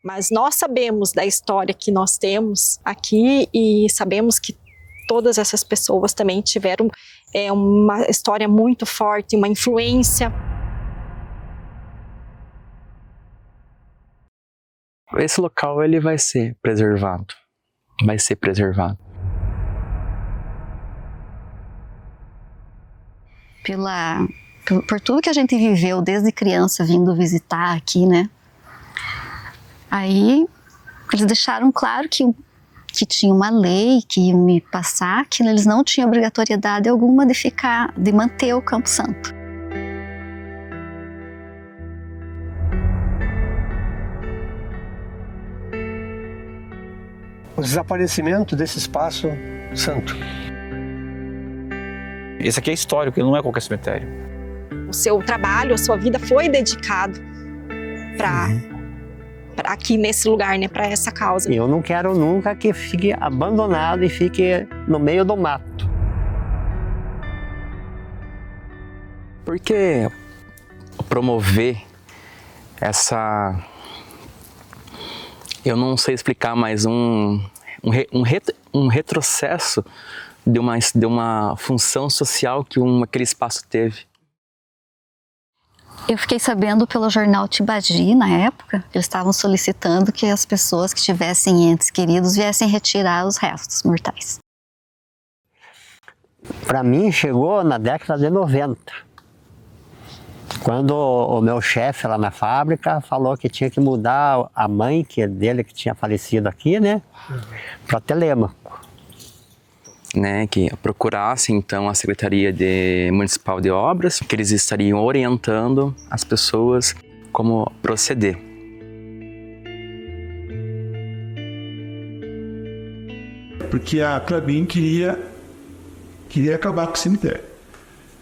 Mas nós sabemos da história que nós temos aqui e sabemos que todas essas pessoas também tiveram uma história muito forte, uma influência. Esse local ele vai ser preservado, Por tudo que a gente viveu desde criança vindo visitar aqui, né? Aí eles deixaram claro que tinha uma lei que ia me passar, que eles não tinham obrigatoriedade alguma de manter o Campo Santo. O desaparecimento desse espaço santo. Esse aqui é histórico, ele não é qualquer cemitério. O seu trabalho, a sua vida foi dedicado para aqui nesse lugar, né, para essa causa. Eu não quero nunca que fique abandonado e fique no meio do mato. Porque promover eu não sei explicar, mas um retrocesso de uma função social que aquele espaço teve. Eu fiquei sabendo pelo jornal Tibagi, na época, eles estavam solicitando que as pessoas que tivessem entes queridos viessem retirar os restos mortais. Para mim, chegou na década de 90, quando o meu chefe lá na fábrica falou que tinha que mudar a mãe dele, que tinha falecido aqui, né, para Telêmaco. Né, que procurasse então a Secretaria Municipal de Obras, que eles estariam orientando as pessoas como proceder. Porque a Klabin queria acabar com o cemitério.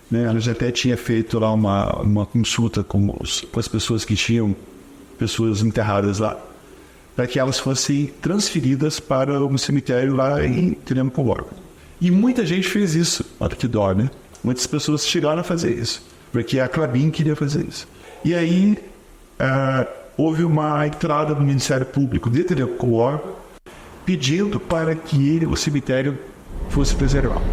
Né? Ela já até tinha feito lá uma consulta com as pessoas que tinham pessoas enterradas lá, para que elas fossem transferidas para um cemitério lá em Telêmaco. E muita gente fez isso, olha que dó, né? Muitas pessoas chegaram a fazer isso, porque a Klabin queria fazer isso. E aí houve uma entrada do Ministério Público de Telêmaco pedindo para que o cemitério fosse preservado.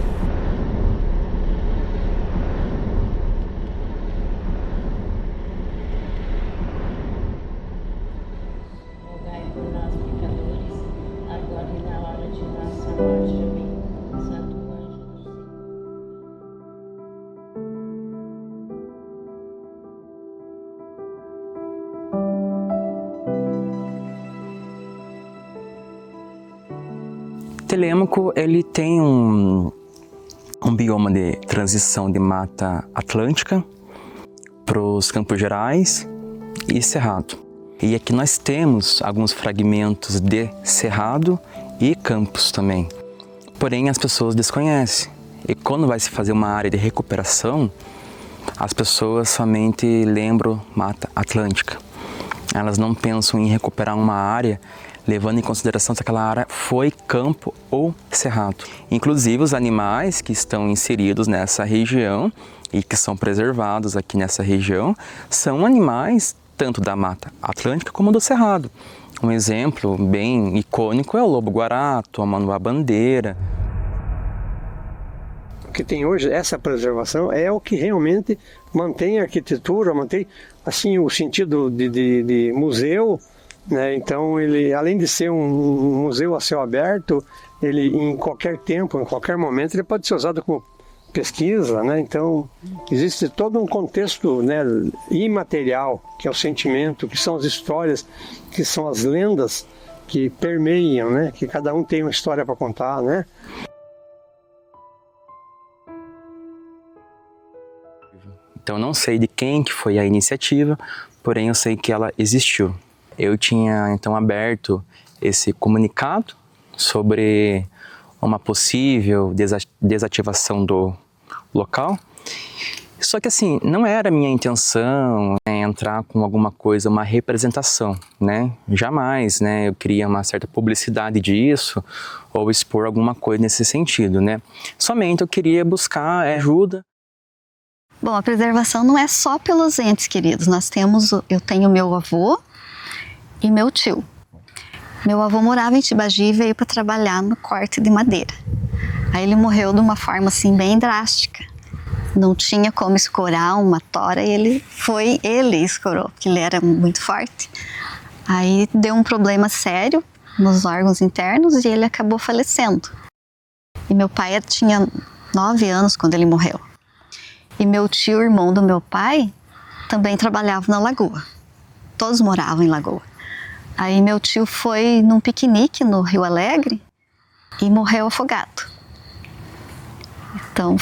Telêmaco ele tem um bioma de transição de mata atlântica para os Campos Gerais e Cerrado. E aqui nós temos alguns fragmentos de Cerrado e Campos também. Porém, as pessoas desconhecem. E quando vai se fazer uma área de recuperação, as pessoas somente lembram Mata Atlântica. Elas não pensam em recuperar uma área levando em consideração se aquela área foi campo ou cerrado. Inclusive, os animais que estão inseridos nessa região e que são preservados aqui nessa região são animais tanto da Mata Atlântica como do Cerrado. Um exemplo bem icônico é o lobo-guará, a manuá-bandeira. O que tem hoje, essa preservação, é o que realmente mantém a arquitetura, mantém assim, o sentido de museu. Né? Então, ele, além de ser um museu a céu aberto, ele em qualquer tempo, em qualquer momento, ele pode ser usado como pesquisa. Né? Então, existe todo um contexto, né, imaterial, que é o sentimento, que são as histórias, que são as lendas que permeiam, né? Que cada um tem uma história para contar. Né? Então, não sei de quem que foi a iniciativa, porém eu sei que ela existiu. Eu tinha, então, aberto esse comunicado sobre uma possível desativação do local. Só que, assim, não era minha intenção, né, entrar com alguma coisa, uma representação, né? Jamais, né? Eu queria uma certa publicidade disso ou expor alguma coisa nesse sentido, né? Somente eu queria buscar ajuda. Bom, a preservação não é só pelos entes queridos. Eu tenho meu avô e meu tio. Meu avô morava em Tibagi e veio para trabalhar no corte de madeira. Aí ele morreu de uma forma assim bem drástica. Não tinha como escorar uma tora e ele escorou, porque ele era muito forte. Aí deu um problema sério nos órgãos internos e ele acabou falecendo. E meu pai tinha 9 anos quando ele morreu. E meu tio, irmão do meu pai, também trabalhava na lagoa. Todos moravam em Lagoa. Aí meu tio foi num piquenique no Rio Alegre e morreu afogado. Então,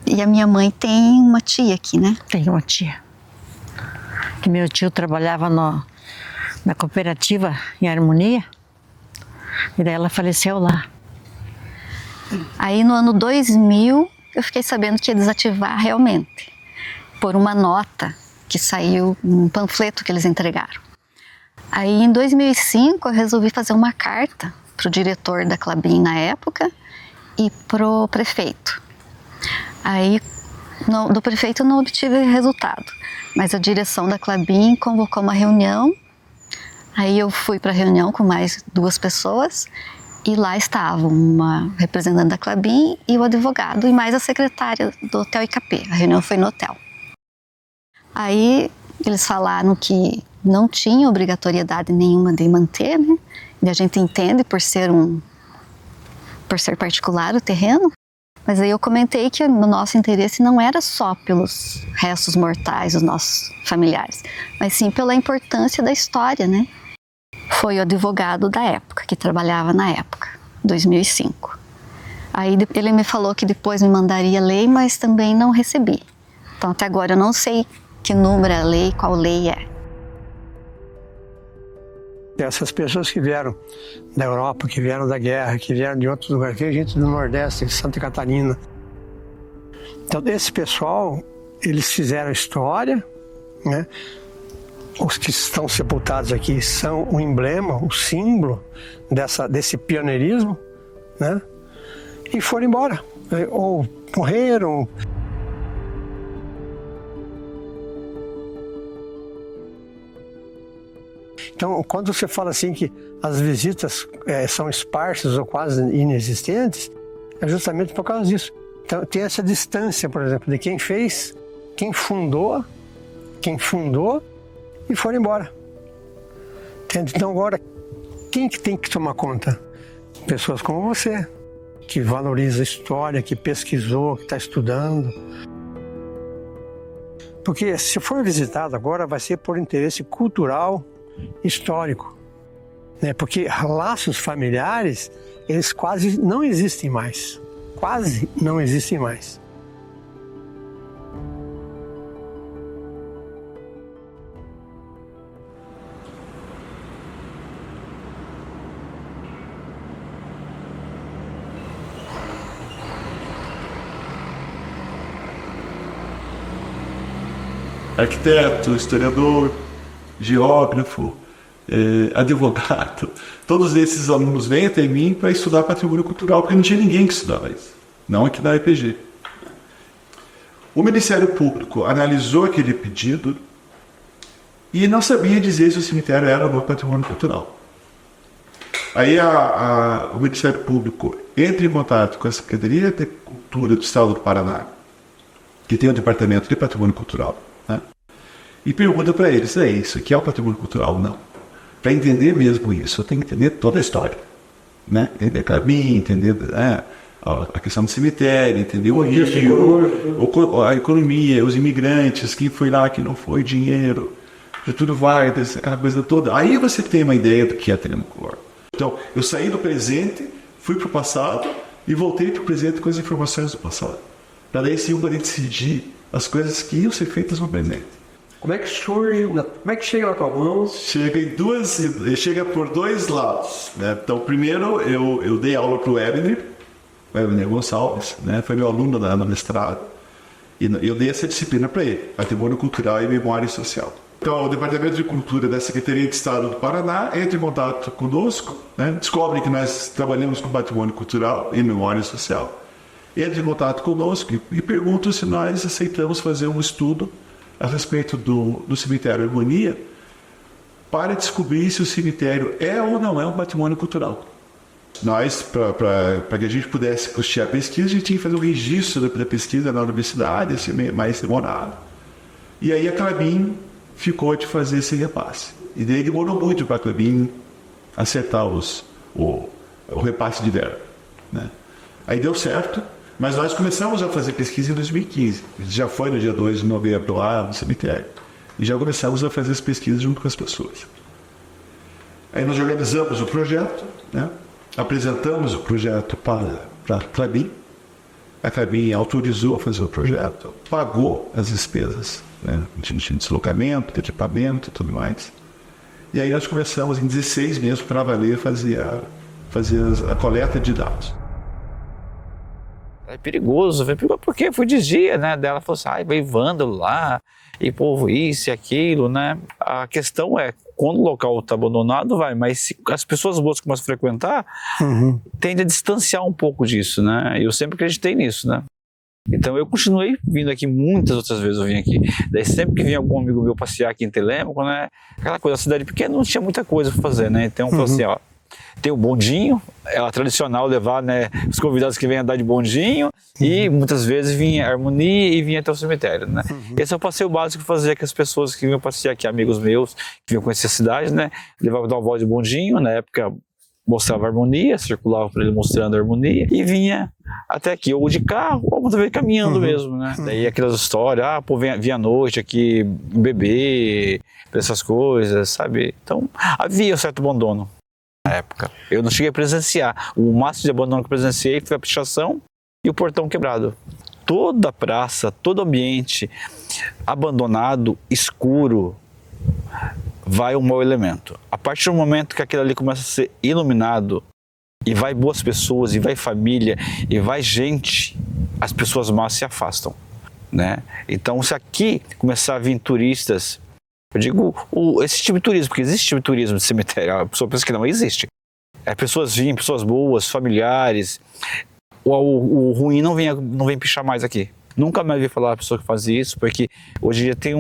e a minha mãe tem uma tia aqui, né? Tem uma tia. Que meu tio trabalhava na cooperativa em Harmonia. E daí ela faleceu lá. Aí no ano 2000, eu fiquei sabendo que ia desativar realmente. Por uma nota que saiu, um panfleto que eles entregaram. Aí em 2005 eu resolvi fazer uma carta para o diretor da Klabin na época e pro prefeito. Aí do prefeito eu não obtive resultado, mas a direção da Klabin convocou uma reunião. Aí eu fui para a reunião com mais 2 pessoas e lá estavam uma representante da Klabin e o advogado e mais a secretária do Hotel IKP. A reunião foi no hotel. Aí eles falaram que não tinha obrigatoriedade nenhuma de manter, né? E a gente entende por ser particular o terreno. Mas aí eu comentei que o nosso interesse não era só pelos restos mortais dos nossos familiares, mas sim pela importância da história, né? Foi o advogado da época, que trabalhava na época, 2005. Aí ele me falou que depois me mandaria a lei, mas também não recebi. Então até agora eu não sei que número é a lei, qual lei é. Essas pessoas que vieram da Europa, que vieram da guerra, que vieram de outros lugares, veio gente do Nordeste, de Santa Catarina. Então, esse pessoal, eles fizeram história, né? Os que estão sepultados aqui são o emblema, o símbolo desse pioneirismo, né? E foram embora, ou morreram. Então, quando você fala assim que as visitas são esparsas ou quase inexistentes, é justamente por causa disso. Então, tem essa distância, por exemplo, de quem fez, quem fundou e foram embora. Entende? Então, agora, quem que tem que tomar conta? Pessoas como você, que valoriza a história, que pesquisou, que está estudando. Porque se for visitado agora, vai ser por interesse cultural, histórico, né? Porque laços familiares, eles quase não existem mais. Quase não existem mais. Arquiteto, historiador, geógrafo, advogado, todos esses alunos vêm até mim para estudar patrimônio cultural, porque não tinha ninguém que estudava isso, não aqui na EPG. O Ministério Público analisou aquele pedido e não sabia dizer se o cemitério era no patrimônio cultural. Aí o Ministério Público entra em contato com a Secretaria de Cultura do Estado do Paraná, que tem o Departamento de Patrimônio Cultural, né? E pergunta para eles, isso aqui é o patrimônio cultural ou não? Para entender mesmo isso, eu tenho que entender toda a história, né? Entender a Klabin, entender a questão do cemitério, entender o rio, a economia, os imigrantes, quem foi lá, que não foi, dinheiro, tudo vai, aquela coisa toda. Aí você tem uma ideia do que é triângulo. Então, eu saí do presente, fui para o passado e voltei para o presente com as informações do passado. Para daí sim eu poder decidir as coisas que iam ser feitas no presente. Como é que surge, como é que chega na tua mão? Chega por 2 lados, né? Então, primeiro eu dei aula para o Ebner Gonçalves, né? Foi meu aluno no mestrado, e eu dei essa disciplina para ele, Patrimônio Cultural e Memória Social. Então, o Departamento de Cultura da Secretaria de Estado do Paraná entra em contato conosco, né? Descobre que nós trabalhamos com patrimônio cultural e memória social. Entra em contato conosco e pergunta se nós aceitamos fazer um estudo a respeito do cemitério Harmonia, para descobrir se o cemitério é ou não é um patrimônio cultural. Nós, para que a gente pudesse custear a pesquisa, a gente tinha que fazer um registro da pesquisa na universidade, assim, mais demorado. E aí a Klabin ficou de fazer esse repasse. E daí demorou muito para a Klabin acertar o repasse de verba, né? Aí deu certo, mas nós começamos a fazer pesquisa em 2015. A gente já foi no dia 2 de novembro lá no cemitério. E já começamos a fazer as pesquisas junto com as pessoas. Aí nós organizamos o projeto, né? Apresentamos o projeto para a Klabin. A Klabin autorizou a fazer o projeto, pagou as despesas, né? De deslocamento, de equipamento e tudo mais. E aí nós começamos em 16 meses para valer fazer a coleta de dados. É perigoso, porque foi de dia, né? Daí ela falou assim, veio vândalo lá, e povo isso e aquilo, né? A questão é, quando o local está abandonado, mas se as pessoas boas começam a frequentar, tende a distanciar um pouco disso, né? Eu sempre acreditei nisso, né? Então eu continuei vindo aqui, muitas outras vezes eu vim aqui. Daí sempre que vinha algum amigo meu passear aqui em Telêmaco, né? Aquela coisa, a cidade pequena não tinha muita coisa para fazer, né? Então eu falei assim, ó, tem o bondinho, é tradicional levar, né, os convidados que vêm andar de bondinho, e muitas vezes vinha a harmonia e vinha até o cemitério, né? Esse é o passeio básico que fazia com as pessoas que vinham passear aqui, amigos meus que vinham conhecer a cidade, né? Levavam dar uma volta de bondinho, na época mostrava a harmonia, circulava para ele mostrando a harmonia e vinha até aqui, ou de carro, ou muitas vezes caminhando mesmo, né? Daí aquelas histórias, pô, vinha à noite aqui beber, essas coisas, sabe? Então havia um certo abandono na época. Eu não cheguei a presenciar. O máximo de abandono que eu presenciei foi a pichação e o portão quebrado. Toda a praça, todo o ambiente abandonado, escuro, vai um mau elemento. A partir do momento que aquilo ali começa a ser iluminado, e vai boas pessoas, e vai família, e vai gente, as pessoas más se afastam, né? Então, se aqui começar a vir turistas, eu digo esse tipo de turismo, porque existe tipo de turismo de cemitério, a pessoa pensa que não existe. Pessoas vinham, pessoas boas, familiares. O ruim não vem pichar mais aqui. Nunca mais vi falar da pessoa que faz isso, porque hoje em dia tem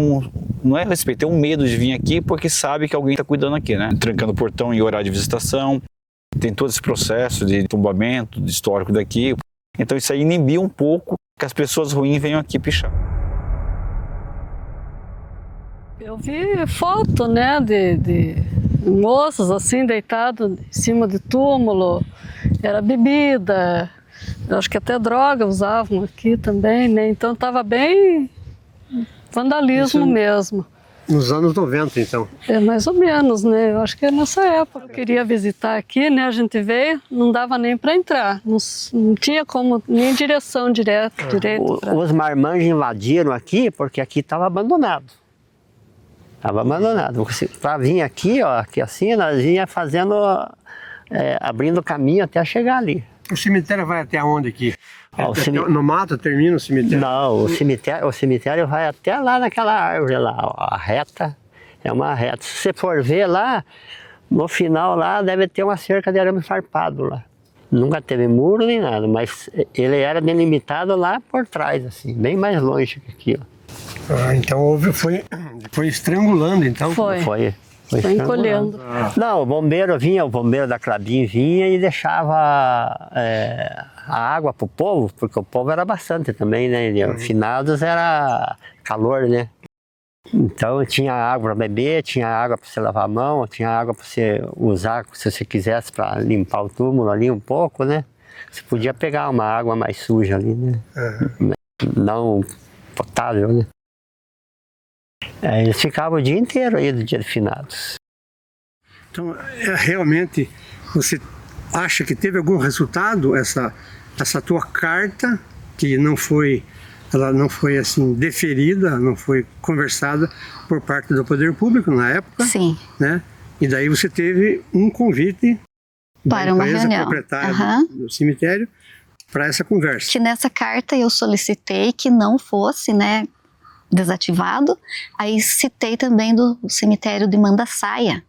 não é respeito, tem um medo de vir aqui porque sabe que alguém está cuidando aqui, né? Trancando o portão em horário de visitação, tem todo esse processo de tombamento, de histórico daqui. Então isso aí inibiu um pouco que as pessoas ruins venham aqui pichar. Eu vi foto, né, de moços assim deitados em cima de túmulo, era bebida, eu acho que até droga usavam aqui também, né? Então estava bem vandalismo mesmo. Nos anos 90, então? É, mais ou menos, né? Eu acho que é nessa época. Eu queria visitar aqui, né? A gente veio, não dava nem para entrar, não tinha como, nem direção direito. Os marmanjos invadiram aqui porque aqui estava abandonado. Estava abandonado. Para vir aqui, ó, aqui assim, nós vinha fazendo, abrindo caminho até chegar ali. O cemitério vai até onde aqui? No mato termina o cemitério? Não, o cemitério vai até lá naquela árvore lá, ó, a reta, é uma reta. Se você for ver lá, no final lá deve ter uma cerca de arame farpado lá. Nunca teve muro nem nada, mas ele era delimitado lá por trás, assim, bem mais longe que aqui, ó. Então foi estrangulando, então? Foi encolhendo. Não, o bombeiro da Klabin vinha e deixava a água para o povo, porque o povo era bastante também, né? Finados era calor, né? Então tinha água para beber, tinha água para você lavar a mão, tinha água para você usar se você quisesse para limpar o túmulo ali um pouco, né? Você podia pegar uma água mais suja ali, né? Não potável, né? Eles ficavam o dia inteiro aí do dia de finados. Então, realmente, você acha que teve algum resultado essa tua carta, que ela não foi assim deferida, não foi conversada por parte do poder público na época? Sim. Né? E daí você teve um convite para uma reunião proprietária do cemitério para essa conversa. Que nessa carta eu solicitei que não fosse, né, desativado. Aí citei também do cemitério de Mandaçaia,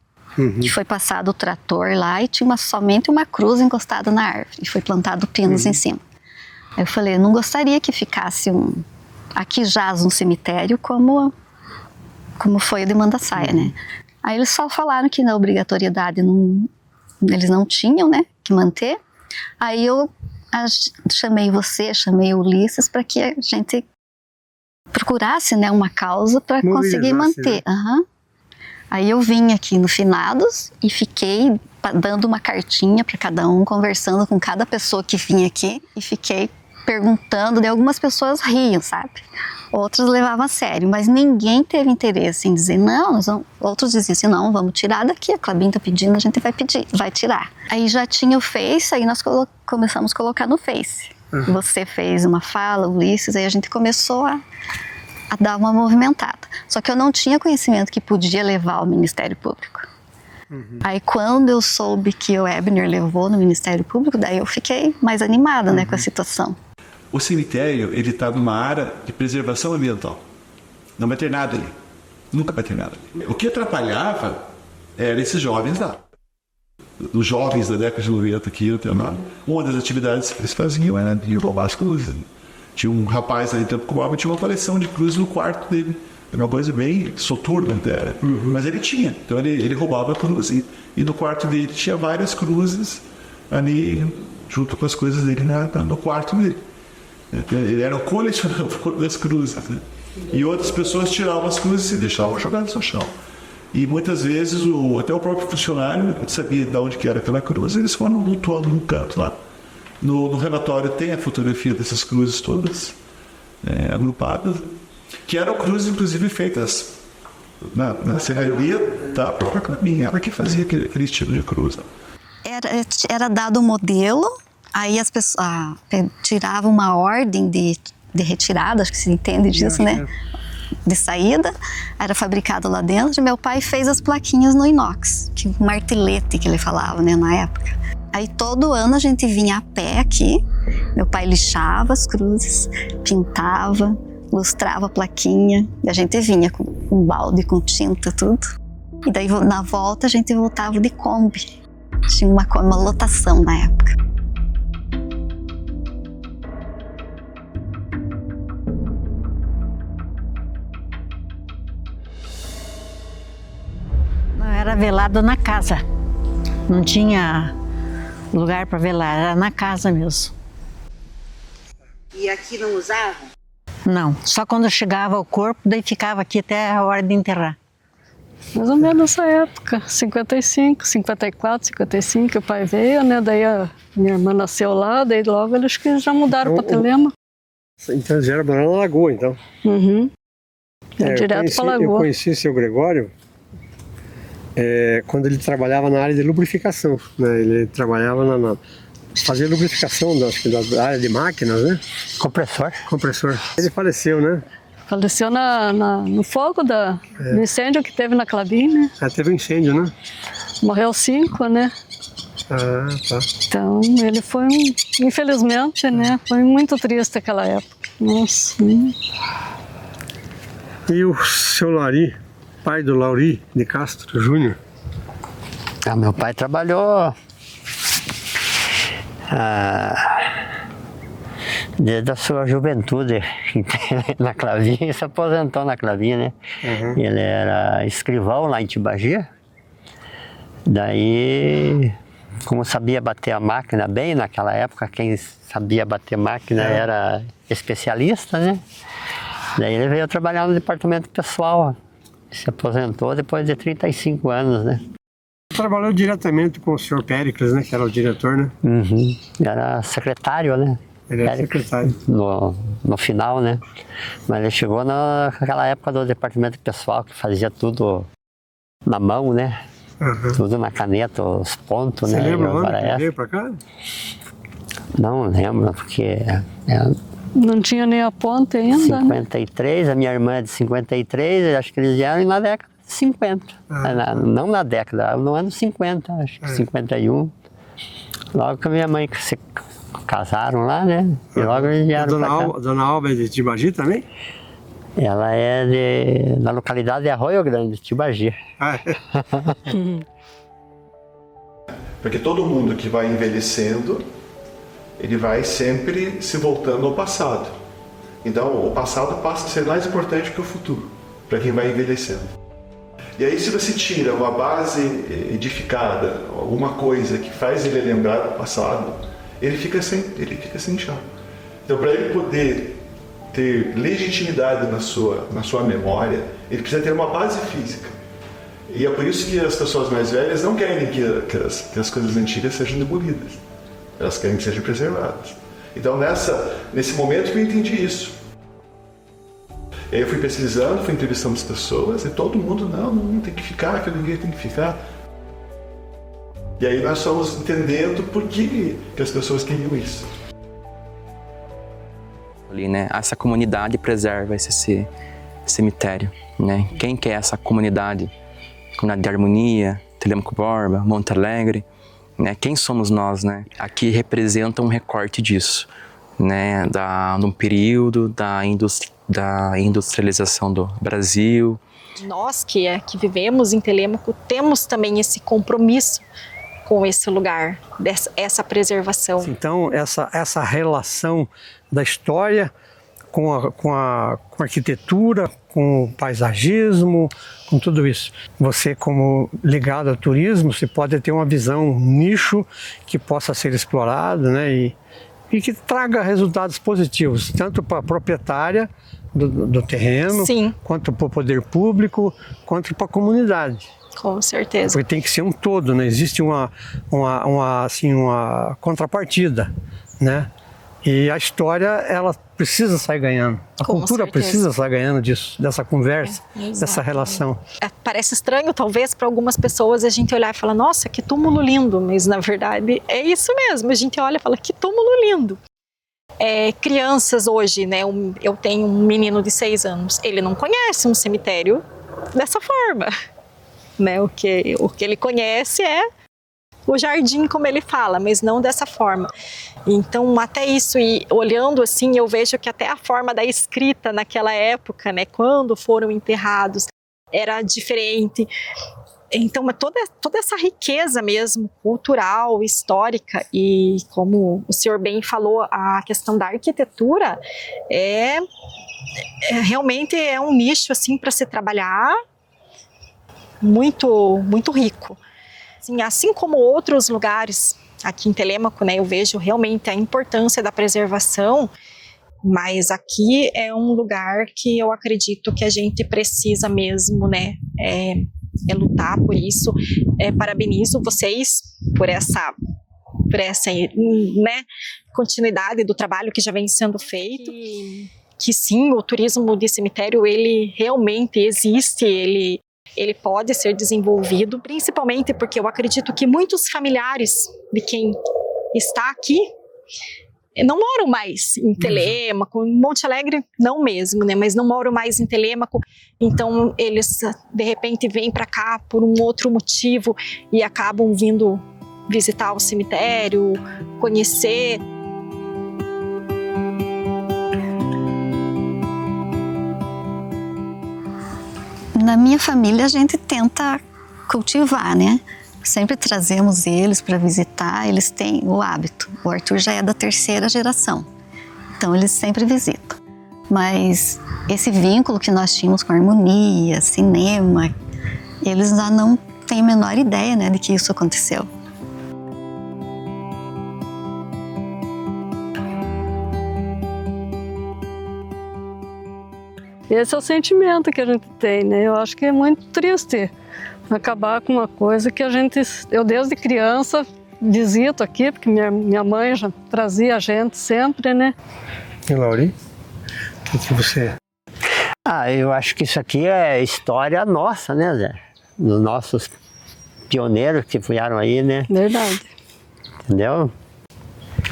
que foi passado o trator lá e tinha somente uma cruz encostada na árvore e foi plantado pinos em cima. Aí eu falei, eu não gostaria que ficasse aqui jaz um cemitério como foi o de Mandaçaia, né? Aí eles só falaram que na obrigatoriedade eles não tinham, né, que manter. Aí eu chamei o Ulisses para que a gente procurasse, né, uma causa para conseguir manter. Né? Uhum. Aí eu vim aqui no Finados e fiquei dando uma cartinha para cada um, conversando com cada pessoa que vinha aqui e fiquei perguntando. De algumas pessoas riam, sabe? Outras levavam a sério, mas ninguém teve interesse em dizer não. Outros diziam assim, não, vamos tirar daqui, a Klabin está pedindo, a gente vai tirar. Aí já tinha o Face, aí nós começamos a colocar no Face. Você fez uma fala, Ulisses, aí a gente começou a dar uma movimentada. Só que eu não tinha conhecimento que podia levar ao Ministério Público. Aí quando eu soube que o Ebner levou no Ministério Público, daí eu fiquei mais animada, né, com a situação. O cemitério, ele está numa área de preservação ambiental. Não vai ter nada ali. Nunca vai ter nada ali. O que atrapalhava eram esses jovens lá. Os jovens da década de 90 aqui, uma das atividades que eles faziam era de roubar as cruzes. Tinha um rapaz ali em Tempo Cubaba, tinha uma coleção de cruzes no quarto dele. Era uma coisa bem soturna até. Mas ele tinha. Então ele roubava a cruz. E no quarto dele tinha várias cruzes ali, junto com as coisas dele no quarto dele. Ele era o colecionador das cruzes. Né? E outras pessoas tiravam as cruzes e deixavam jogadas no chão. E muitas vezes até o próprio funcionário sabia de onde que era aquela cruz, eles foram lutuando num canto lá. No relatório tem a fotografia dessas cruzes todas agrupadas, que eram cruzes inclusive feitas na serraria da própria Klabin, ela que fazia aquele estilo de cruz. Era dado o modelo, aí as pessoas tiravam uma ordem de retirada, acho que se entende disso, né? De saída, era fabricado lá dentro, e meu pai fez as plaquinhas no inox, que um martelete que ele falava, né, na época. Aí todo ano a gente vinha a pé aqui, meu pai lixava as cruzes, pintava, lustrava a plaquinha, e a gente vinha com um balde, com tinta, tudo. E daí na volta a gente voltava de Kombi, tinha uma lotação na época. Era velado na casa, não tinha lugar para velar, era na casa mesmo. E aqui não usavam? Não, só quando chegava o corpo, daí ficava aqui até a hora de enterrar. Mais ou menos nessa época, 55, 54, 55, o pai veio, né? Daí a minha irmã nasceu lá, daí logo eles que já mudaram para Telema. Então já era morando na Lagoa, então? Uhum. Direto para Lagoa. Eu conheci o seu Gregório quando ele trabalhava na área de lubrificação, né? Ele trabalhava fazia lubrificação da área de máquinas, né? Compressor. Ele faleceu, né? Faleceu no fogo do incêndio que teve na Klabin, né? Teve um incêndio, né? Morreu 5, né? Ah, tá. Então ele foi, infelizmente, né? Foi muito triste aquela época. Nossa. E o seu Lauri, pai do Lauri de Castro Júnior? Meu pai trabalhou desde a sua juventude na Klabin, e se aposentou na Klabin, né? Ele era escrivão lá em Tibagi. Daí, como sabia bater a máquina bem naquela época, quem sabia bater máquina era especialista, né? Daí ele veio trabalhar no departamento pessoal. Se aposentou depois de 35 anos, né? Trabalhou diretamente com o senhor Péricles, né? Que era o diretor, né? Era secretário, né? Ele era secretário. No final, né? Mas ele chegou naquela época do departamento pessoal, que fazia tudo na mão, né? Tudo na caneta, os pontos, né? Você lembra o ano que ele veio pra cá? Não lembro, porque... Não tinha nem a ponte ainda, 53, né? A minha irmã é de 53, acho que eles vieram na década de 50. Não na década, no ano 50, acho que 51. Logo que a minha mãe se casaram lá, né? E logo eles vieram pra cá. Dona Alba é de Tibagi também? Ela é da localidade de Arroio Grande, Tibagi. Porque todo mundo que vai envelhecendo, ele vai sempre se voltando ao passado. Então, o passado passa a ser mais importante que o futuro, para quem vai envelhecendo. E aí, se você tira uma base edificada, alguma coisa que faz ele lembrar do passado, ele fica sem chão. Então, para ele poder ter legitimidade na sua memória, ele precisa ter uma base física. E é por isso que as pessoas mais velhas não querem que as coisas antigas sejam demolidas. Elas querem que sejam preservadas. Então, nesse momento que eu entendi isso. Aí eu fui pesquisando, fui entrevistando as pessoas e todo mundo, não tem que ficar, que ninguém tem que ficar. E aí nós fomos entendendo por que as pessoas queriam isso. Ali, né? Essa comunidade preserva esse cemitério, né? Quem que é essa comunidade? Comunidade de Harmonia, Telêmaco Borba, Monte Alegre, né? Quem somos nós, né? Aqui representa um recorte disso, né? De um período da industrialização do Brasil. Nós que vivemos em Telêmaco temos também esse compromisso com esse lugar, essa preservação. Então, essa relação da história com a arquitetura, com o paisagismo, com tudo isso. Você, como ligado ao turismo, você pode ter uma visão, um nicho que possa ser explorado, né? E que traga resultados positivos, tanto para a proprietária do terreno, sim, quanto para o poder público, quanto para a comunidade. Com certeza. Porque tem que ser um todo, né? Existe uma contrapartida, né? E a história, ela precisa sair ganhando. A cultura precisa sair ganhando disso, dessa conversa, dessa relação. Parece estranho, talvez, para algumas pessoas a gente olhar e falar, nossa, que túmulo lindo, mas na verdade é isso mesmo. A gente olha e fala, que túmulo lindo. Crianças hoje, né? Eu tenho um menino de 6 anos, ele não conhece um cemitério dessa forma, né? O que ele conhece é o jardim, como ele fala, mas não dessa forma. Então, até isso, e olhando assim, eu vejo que até a forma da escrita naquela época, né, quando foram enterrados, era diferente. Então, toda essa riqueza mesmo, cultural, histórica, e como o senhor bem falou, a questão da arquitetura realmente é um nicho assim para se trabalhar muito, muito rico. Assim como outros lugares aqui em Telêmaco, né, eu vejo realmente a importância da preservação, mas aqui é um lugar que eu acredito que a gente precisa mesmo, né, lutar por isso. Parabenizo vocês por essa né, continuidade do trabalho que já vem sendo feito. Que sim, o turismo de cemitério, ele realmente existe, ele pode ser desenvolvido, principalmente porque eu acredito que muitos familiares de quem está aqui não moram mais em Telêmaco, em Monte Alegre não mesmo, né? Mas não moram mais em Telêmaco, então eles de repente vêm para cá por um outro motivo e acabam vindo visitar o cemitério, conhecer. Na minha família a gente tenta cultivar, né? Sempre trazemos eles para visitar, eles têm o hábito. O Arthur já é da 3ª geração, então eles sempre visitam. Mas esse vínculo que nós tínhamos com a harmonia, cinema, eles já não têm a menor ideia, né, de que isso aconteceu. Esse é o sentimento que a gente tem, né? Eu acho que é muito triste acabar com uma coisa que eu desde criança visito aqui, porque minha mãe já trazia a gente sempre, né? E Lauri, o que você... Eu acho que isso aqui é história nossa, né, Zé? Dos nossos pioneiros que vieram aí, né? Verdade. Entendeu?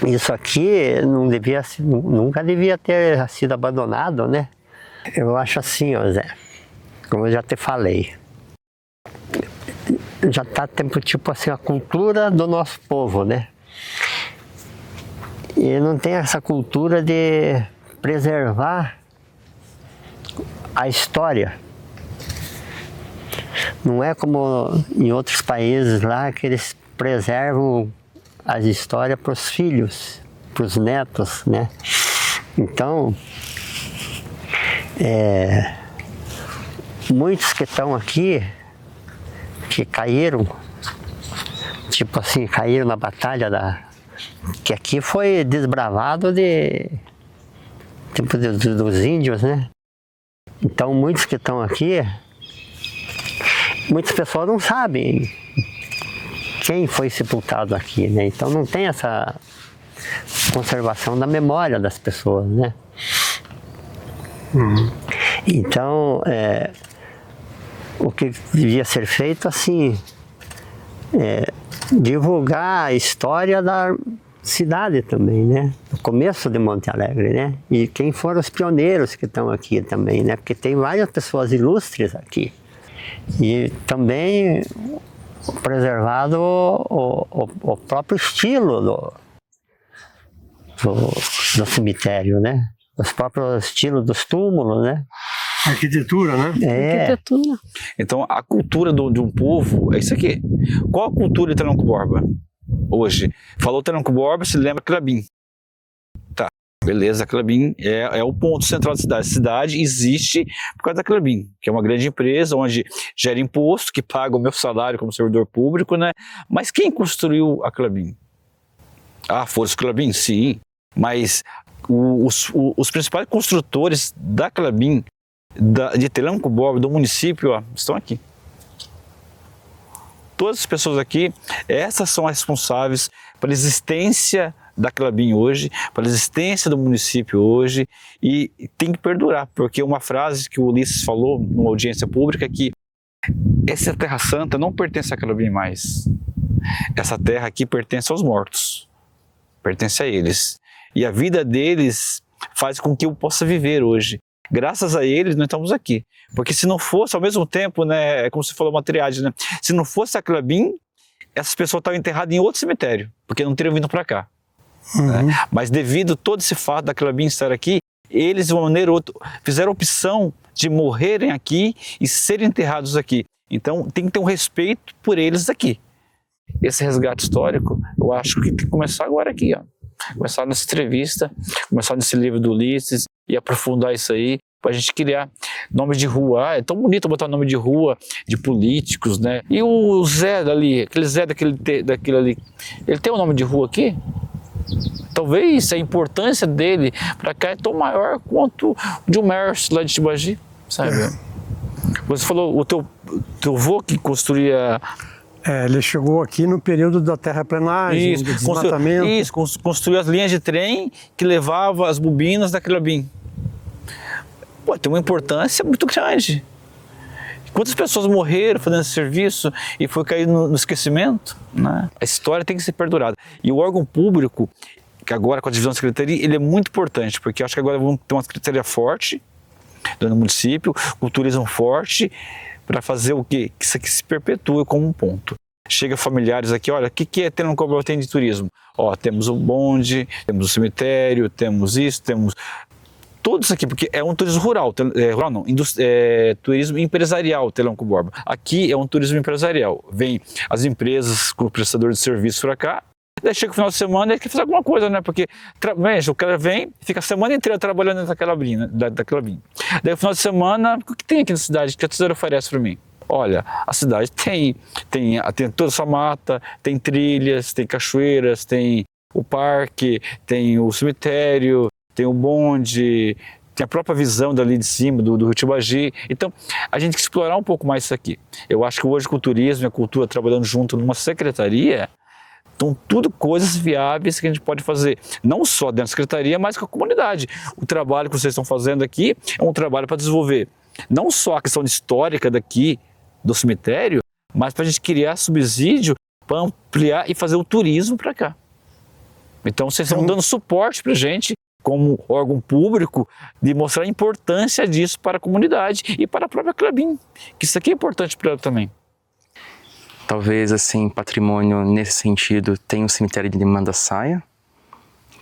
Isso aqui nunca devia ter sido abandonado, né? Eu acho assim, ó, Zé, como eu já te falei, já está tipo assim, a cultura do nosso povo, né? E não tem essa cultura de preservar a história. Não é como em outros países lá que eles preservam as histórias para os filhos, para os netos, né? Então, muitos que estão aqui, que caíram, tipo assim, caíram na batalha que aqui foi desbravado dos índios, né? Então muitos que estão aqui, muitas pessoas não sabem quem foi sepultado aqui, né? Então não tem essa conservação da memória das pessoas, né? Então, o que devia ser feito, assim, divulgar a história da cidade também, né? O começo de Monte Alegre, né? E quem foram os pioneiros que estão aqui também, né? Porque tem várias pessoas ilustres aqui. E também preservado o próprio estilo do cemitério, né? Os próprios estilos dos túmulos, né? Arquitetura, né? Arquitetura. Então, a cultura de um povo é isso aqui. Qual a cultura de Taranco Borba hoje? Falou Taranco Borba, se lembra Klabin. Tá, beleza, Klabin é o ponto central da cidade. A cidade existe por causa da Klabin, que é uma grande empresa onde gera imposto, que paga o meu salário como servidor público, né? Mas quem construiu a Klabin? Ah, foram os Klabin? Sim, mas os principais construtores da Klabin, de Taranco Borba, do município, ó, estão aqui. Todas as pessoas aqui, essas são as responsáveis pela existência da Klabin hoje, pela existência do município hoje, e tem que perdurar, porque uma frase que o Ulisses falou numa audiência pública é que essa Terra Santa não pertence à Klabin mais. Essa terra aqui pertence aos mortos, pertence a eles. E a vida deles faz com que eu possa viver hoje. Graças a eles, nós estamos aqui. Porque se não fosse, ao mesmo tempo, né, é como você falou, uma triade, né? Se não fosse a Klabin, essas pessoas estavam enterradas em outro cemitério, porque não teriam vindo para cá. Né? Mas devido a todo esse fato da Klabin estar aqui, eles, de uma maneira ou outra, fizeram a opção de morrerem aqui e serem enterrados aqui. Então, tem que ter um respeito por eles aqui. Esse resgate histórico, eu acho que tem que começar agora aqui, ó. Começar nessa entrevista, começar nesse livro do Ulisses e aprofundar isso aí, para a gente criar nome de rua. É tão bonito botar nome de rua, de políticos, né? E o Zé dali, aquele Zé daquele ali, ele tem um nome de rua aqui? Talvez a importância dele para cá é tão maior quanto de um Mércio lá de Tibagi, sabe? Você falou, o teu avô que construía... ele chegou aqui no período da terraplenagem, do desmatamento. Construiu as linhas de trem que levavam as bobinas da Klabin. Pô, tem uma importância muito grande. Quantas pessoas morreram fazendo esse serviço e foi cair no esquecimento? Né? A história tem que ser perdurada. E o órgão público, que agora com a divisão da secretaria, ele é muito importante, porque acho que agora vamos ter uma secretaria forte no município, o turismo forte, para fazer o quê? Que isso aqui se perpetue como um ponto. Chega familiares aqui, olha, o que é Taranco Borba tem de turismo? Ó, temos o bonde, temos o cemitério, temos isso, temos... Tudo isso aqui, porque é um turismo rural, rural não, turismo empresarial, Taranco Borba. Aqui é um turismo empresarial. Vem as empresas com o prestador de serviço para cá, daí chega o final de semana e quer fazer alguma coisa, né? Porque o cara vem, fica a semana inteira trabalhando da Klabin. Daí o final de semana, o que tem aqui na cidade? O que a tesoura oferece para mim? Olha, a cidade tem toda essa mata, tem trilhas, tem cachoeiras, tem o parque, tem o cemitério, tem o bonde, tem a própria visão dali de cima do Rio Tibagi. Então, a gente tem que explorar um pouco mais isso aqui. Eu acho que hoje com o turismo e a cultura trabalhando junto numa secretaria, então tudo coisas viáveis que a gente pode fazer, não só dentro da secretaria, mas com a comunidade. O trabalho que vocês estão fazendo aqui é um trabalho para desenvolver não só a questão histórica daqui do cemitério, mas para a gente criar subsídio para ampliar e fazer o turismo para cá. Então vocês estão dando suporte para a gente, como órgão público, de mostrar a importância disso para a comunidade e para a própria Klabin, que isso aqui é importante para ela também. Talvez, assim, patrimônio nesse sentido, tem o cemitério de Mandaçaia,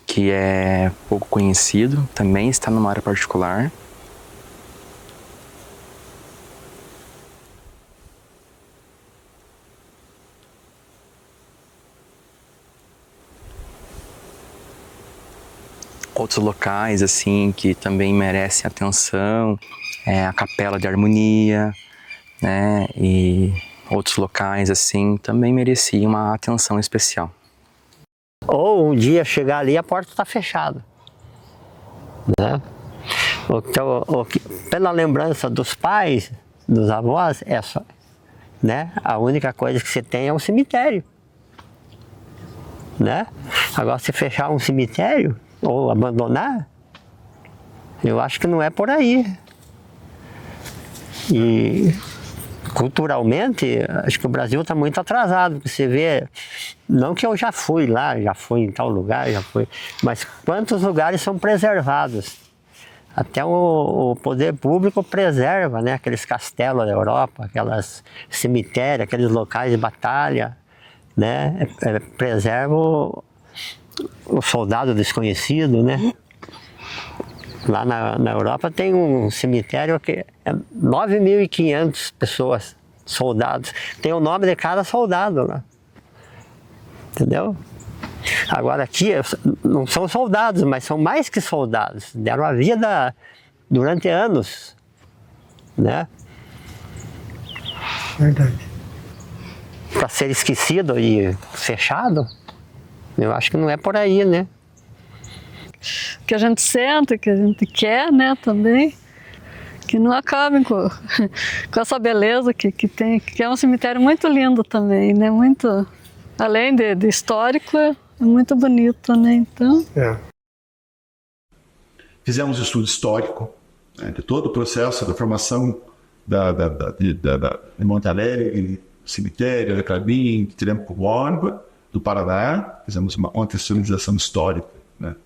que é pouco conhecido, também está numa área particular. Outros locais, assim, que também merecem atenção, a Capela de Harmonia, né, e outros locais assim também mereciam uma atenção especial. Ou um dia chegar ali e a porta está fechada, né? Então, pela lembrança dos pais, dos avós, né? A única coisa que você tem é um cemitério, né? Agora, se fechar um cemitério ou abandonar, eu acho que não é por aí. E culturalmente, acho que o Brasil está muito atrasado. Você vê, não que eu já fui lá, já fui em tal lugar, mas quantos lugares são preservados? Até o poder público preserva, né? Aqueles castelos da Europa, aquelas cemitérios, aqueles locais de batalha, né? Preserva o soldado desconhecido, né? Lá na Europa tem um cemitério que é 9.500 pessoas, soldados. Tem o nome de cada soldado lá. Entendeu? Agora aqui não são soldados, mas são mais que soldados. Deram a vida durante anos, né? Verdade. Para ser esquecido e fechado, eu acho que não é por aí, né? Que a gente sente, que a gente quer, né, também, que não acabem com essa beleza que tem, que é um cemitério muito lindo também, né, muito, além de histórico, é muito bonito, né, então. Fizemos estudo histórico, né, de todo o processo da formação de Monte Alegre, cemitério, da Clabin, de Telemaco-Borba, do Paraná, fizemos uma contextualização histórica, né?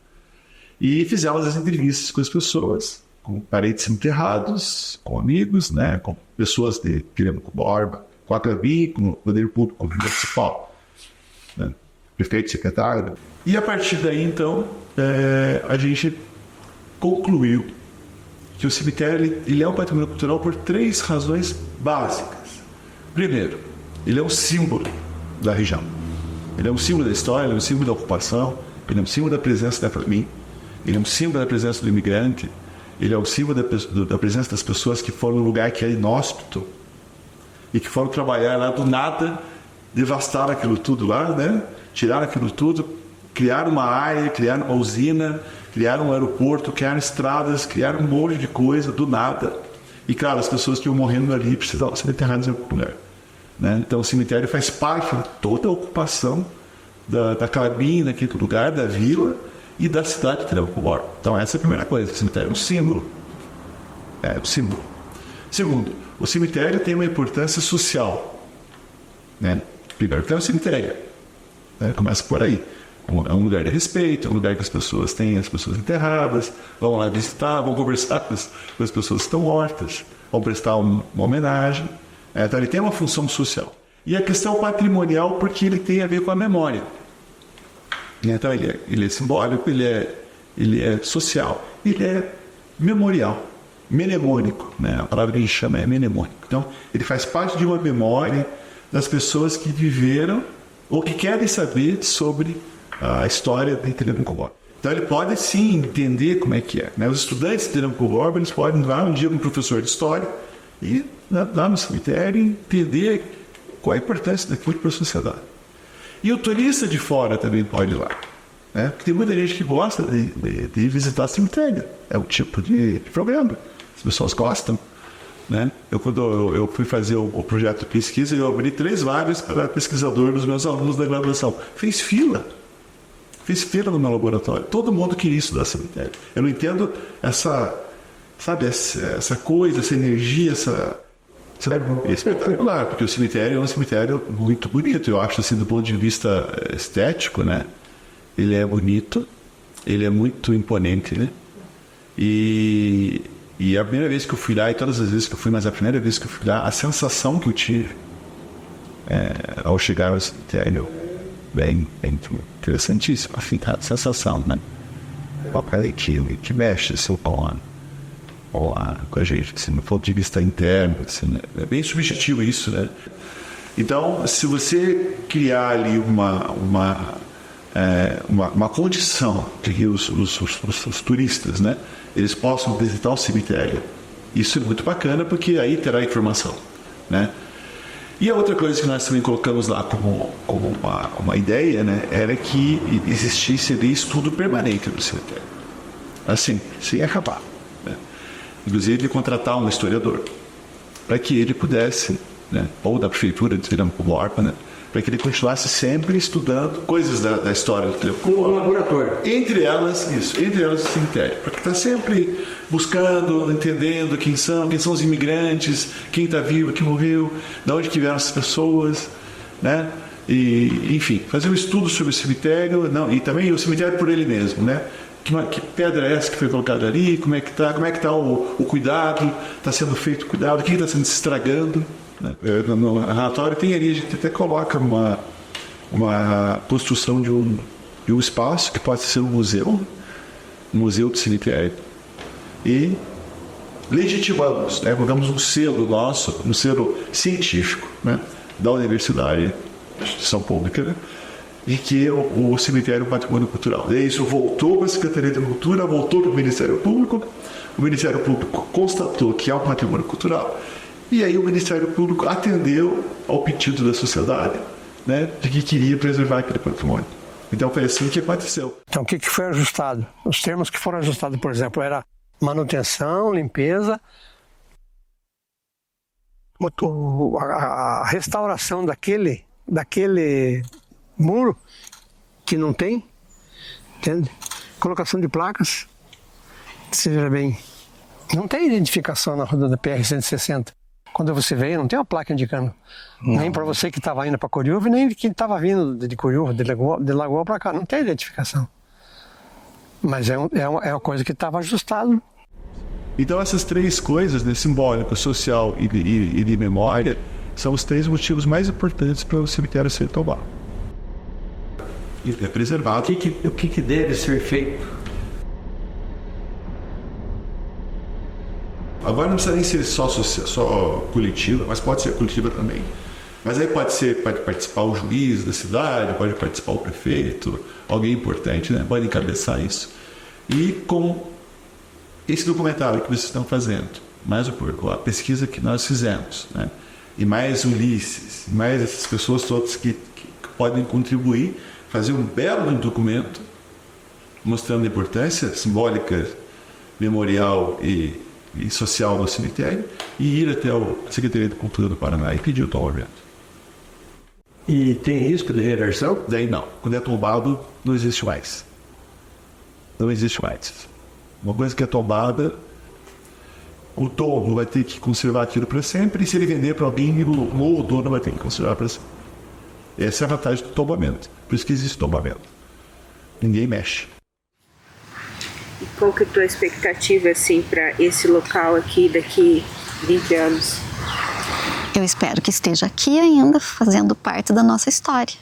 E fizemos as entrevistas com as pessoas, com parentes enterrados, com amigos, né, com pessoas de Telemaco-Borba, com a Clabin, com o poder público municipal, né, prefeito, secretário. E a partir daí, então, a gente concluiu que o cemitério ele é um patrimônio cultural por 3 razões básicas. Primeiro, ele é um símbolo da região. Ele é um símbolo da história, ele é um símbolo da ocupação, ele é um símbolo da presença da família, ele é um símbolo da presença do imigrante, ele é um símbolo da presença das pessoas que foram num lugar que é inóspito e que foram trabalhar lá do nada, devastaram aquilo tudo lá, né? Tiraram aquilo tudo, criaram uma área, criaram uma usina, criaram um aeroporto, criaram estradas, criaram um monte de coisa do nada. E, claro, as pessoas que iam morrendo ali precisavam ser enterradas em algum lugar, né? Então o cemitério faz parte de toda a ocupação da Clabin, naquele lugar, da vila e da cidade de Telemaco-Borba. Então essa é a primeira coisa, o cemitério é um símbolo. É um símbolo. Segundo, o cemitério tem uma importância social, né? Primeiro, porque é um cemitério, né? Começa por aí. É um lugar de respeito, é um lugar que as pessoas têm as pessoas enterradas, vão lá visitar, vão conversar com as pessoas que estão mortas, vão prestar uma homenagem. Então ele tem uma função social. E a questão patrimonial, porque ele tem a ver com a memória. Então ele é simbólico, ele é social, ele é memorial, mnemônico, né? A palavra que a gente chama é mnemônico. Então ele faz parte de uma memória das pessoas que viveram ou que querem saber sobre a história de Telemaco-Borba. Então ele pode sim entender como é que é, né? Os estudantes de Telemaco-Borba, eles podem ir lá um dia com um professor de história e lá no cemitério entender qual a importância daquilo para a sociedade. E o turista de fora também pode ir lá, né? Porque tem muita gente que gosta de visitar cemitério. É um tipo de programa. As pessoas gostam, né? Quando eu fui fazer o projeto de pesquisa, eu abri 3 vagas para pesquisador dos meus alunos da graduação. Fiz fila no meu laboratório. Todo mundo queria estudar cemitério. Eu não entendo essa coisa, essa energia, é espetacular, porque o cemitério é um cemitério muito bonito, eu acho, assim, do ponto de vista estético, né? Ele é bonito, ele é muito imponente, né? E a primeira vez que eu fui lá, e todas as vezes que eu fui, mas a primeira vez que eu fui lá, a sensação que eu tive ao chegar ao cemitério, bem interessantíssima, a sensação, né? Que mexe seu pão com a gente, assim, no ponto de vista interno, assim, né? É bem subjetivo isso, né? Então, se você criar ali uma condição de que os turistas, né, eles possam visitar o cemitério Isso é muito bacana porque aí terá informação, né? E a outra coisa que nós também colocamos lá como uma ideia, né, era que existisse ali estudo permanente no cemitério. Assim, sem acabar. Né? Inclusive, ele contratar um historiador para que ele pudesse, né, ou da prefeitura de Viramucumorpa, né, para que ele continuasse sempre estudando coisas da história do Viramucumorpa. Como um laboratório. Entre elas o cemitério. Porque está sempre buscando, entendendo quem são os imigrantes, quem está vivo, quem morreu, de onde que vieram essas pessoas, né? E, enfim, fazer um estudo sobre o cemitério, e também o cemitério por ele mesmo, né? Que pedra é essa que foi colocada ali, como é que está o cuidado, está sendo feito o cuidado, o que está sendo se estragando. Né? No relatório tem ali, a gente até coloca uma construção de um espaço que pode ser um museu do cemitério. E legitimamos, né? Colocamos um selo nosso, um selo científico, né? Da universidade, da instituição pública, né? E que o cemitério é um patrimônio cultural. E isso voltou para a Secretaria de Cultura, voltou para o Ministério Público constatou que é um patrimônio cultural, e aí o Ministério Público atendeu ao pedido da sociedade, né, de que queria preservar aquele patrimônio. Então foi assim que aconteceu. Então o que foi ajustado? Os termos que foram ajustados, por exemplo, era manutenção, limpeza, a restauração daquele muro que não tem, entende? Colocação de placas, seja bem, não tem identificação na rodovia PR-160. Quando você veio, não tem uma placa indicando, nem para você que estava indo para Coriúva, nem quem estava vindo de Coriúva, de Lagoa para cá, não tem identificação. Mas é uma coisa que estava ajustado. Então essas três coisas, né, simbólico, social e de memória, são os três motivos mais importantes para o cemitério ser tombado. E é preservado. O que deve ser feito? Agora não precisa nem ser só coletiva, mas pode ser coletiva também. Mas aí pode participar o juiz da cidade, pode participar o prefeito, alguém importante, né? Pode encabeçar isso. E com esse documentário que vocês estão fazendo, mais a pesquisa que nós fizemos, né? E mais Ulisses, mais essas pessoas todas que podem contribuir, fazer um belo documento mostrando a importância simbólica, memorial e social do cemitério, e ir até a Secretaria de Cultura do Paraná e pedir o tombamento. E tem risco de reversão? Daí não. Quando é tombado, não existe mais. Não existe mais. Uma coisa que é tombada, o dono vai ter que conservar aquilo para sempre, e se ele vender para alguém, o dono vai ter que conservar para sempre. Essa é a vantagem do tombamento. Por isso que existe tombamento. Ninguém mexe. E qual que é a tua expectativa assim, para esse local aqui daqui 20 anos? Eu espero que esteja aqui ainda, fazendo parte da nossa história.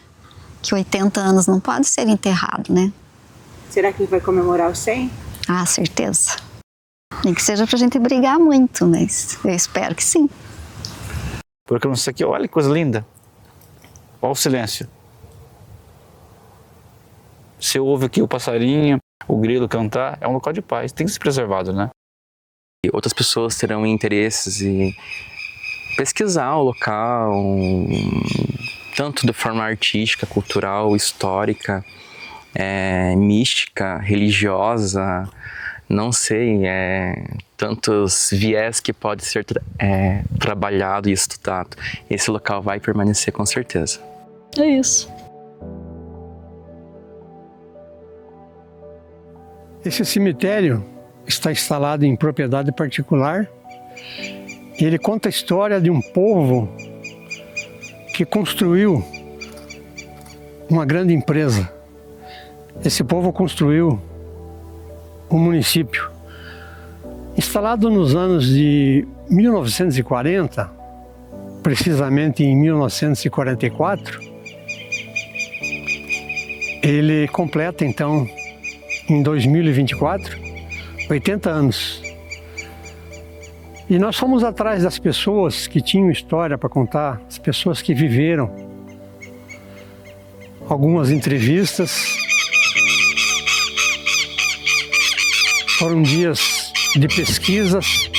Que 80 anos não pode ser enterrado, né? Será que vai comemorar os 100? Ah, certeza. Nem que seja pra gente brigar muito, mas eu espero que sim. Porque não sei aqui, olha que coisa linda. Olha o silêncio. Você ouve aqui o passarinho, o grilo cantar, é um local de paz, tem que ser preservado, né? E outras pessoas terão interesses em pesquisar o local, tanto de forma artística, cultural, histórica, mística, religiosa, não sei, tantos viés que pode ser trabalhado e estudado. Esse local vai permanecer com certeza. É isso. Esse cemitério está instalado em propriedade particular. Ele conta a história de um povo que construiu uma grande empresa. Esse povo construiu um município. Instalado nos anos de 1940, precisamente em 1944, ele completa então, em 2024, 80 anos. E nós fomos atrás das pessoas que tinham história para contar, as pessoas que viveram. Algumas entrevistas. Foram dias de pesquisas,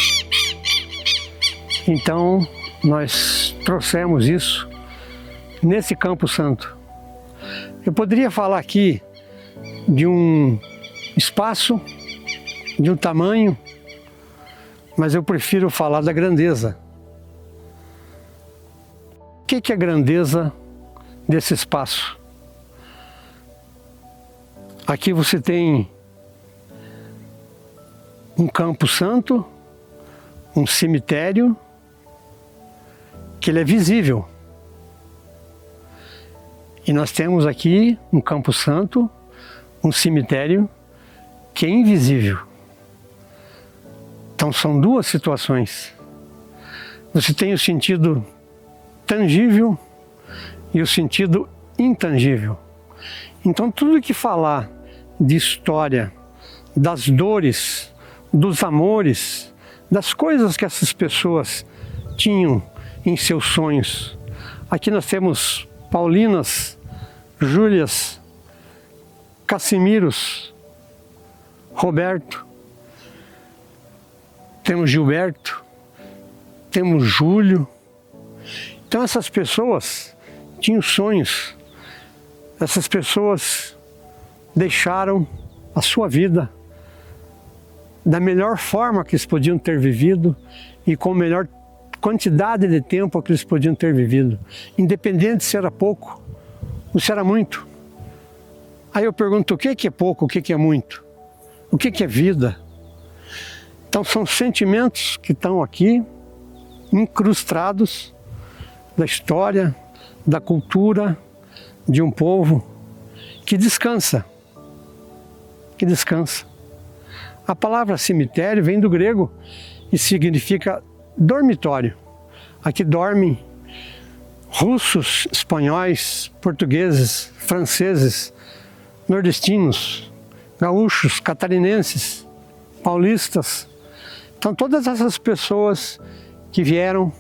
Então, nós trouxemos isso nesse Campo Santo. Eu poderia falar aqui de um espaço, de um tamanho, mas eu prefiro falar da grandeza. O que é a grandeza desse espaço? Aqui você tem um Campo Santo, um cemitério, que ele é visível. E nós temos aqui um Campo Santo, um cemitério, que é invisível. Então são duas situações. Você tem o sentido tangível e o sentido intangível. Então tudo que falar de história, das dores, dos amores, das coisas que essas pessoas tinham em seus sonhos. Aqui nós temos Paulinas, Júlias, Cassimiros, Roberto, temos Gilberto, temos Júlio. Então essas pessoas tinham sonhos, essas pessoas deixaram a sua vida da melhor forma que eles podiam ter vivido e com a melhor quantidade de tempo que eles podiam ter vivido, independente se era pouco ou se era muito. Aí eu pergunto, o que é pouco, o que é muito? O que é vida? Então são sentimentos que estão aqui, incrustados da história, da cultura de um povo que descansa. Que descansa. A palavra cemitério vem do grego e significa dormitório. Aqui dormem russos, espanhóis, portugueses, franceses, nordestinos, gaúchos, catarinenses, paulistas. Então todas essas pessoas que vieram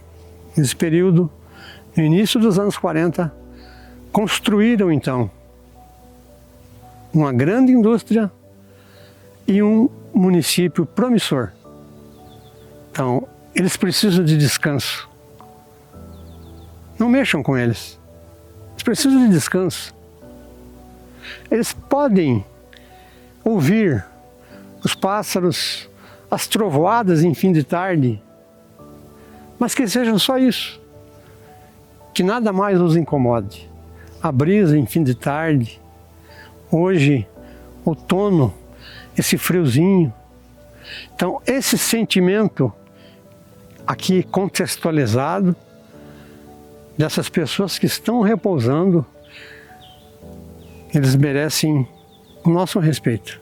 nesse período, no início dos anos 40, construíram então uma grande indústria e um município promissor. Então, eles precisam de descanso. Não mexam com eles. Eles precisam de descanso. Eles podem ouvir os pássaros, as trovoadas em fim de tarde, mas que sejam só isso. Que nada mais os incomode. A brisa em fim de tarde, hoje, outono, esse friozinho. Então, esse sentimento aqui contextualizado dessas pessoas que estão repousando, eles merecem o nosso respeito.